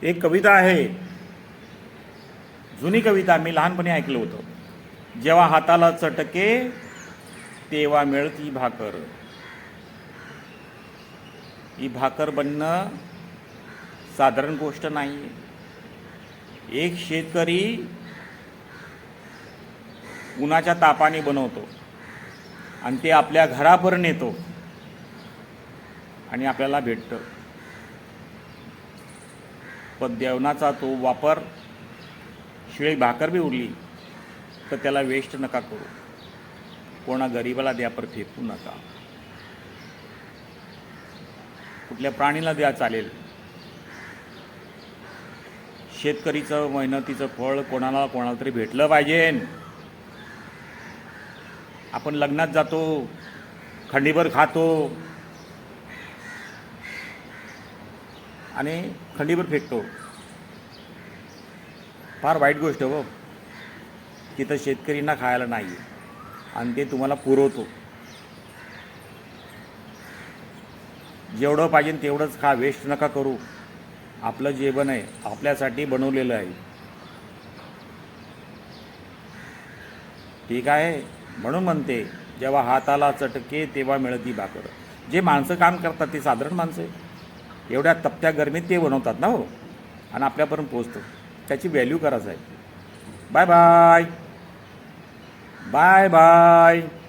एक कविता आहे, जुनी कविता, मी लहानपणी ऐकलं होतं. जेव्हा हाताला चटके तेव्हा मिळती भाकर. ही भाकर बनणं साधारण गोष्ट नाही. एक शेतकरी उन्हाच्या तापाने बनवतो आणि ते आपल्या घरापर्यंत येतो आणि आपल्याला भेटतं. पण जेवणाचा तो वापर, शिळी भाकर बी उरली तर त्याला वेस्ट नका करू. कोणा गरिबाला द्या, पर फेकू नका. कुठल्या प्राणीला द्या चालेल. शेतकरीचं मेहनतीचं फळ कोणाला तरी भेटलं पाहिजे. आपण लग्नात जातो, खंडीभर खातो आणि खंडीभर फेकतो. फार वाईट गोष्ट हो. तिथं शेतकरींना खायला नाही आणि ते तुम्हाला पुरवतो. जेवढं पाहिजे तेवढंच खा, वेस्ट नका करू. आपलं जेवण आहे, आपल्यासाठी बनवलेलं आहे. ठीक आहे. म्हणून म्हणते, जेव्हा हाताला चटके तेव्हा मिळती भाकर. जे माणसं काम करतात ते साधारण माणसं आहे. एवढ्या तपत्या गरमीत ते बनवतात ना हो, आणि आपल्यापर्यंत पोचतं. त्याची व्हॅल्यू करायचं आहे. Bye bye. Bye bye.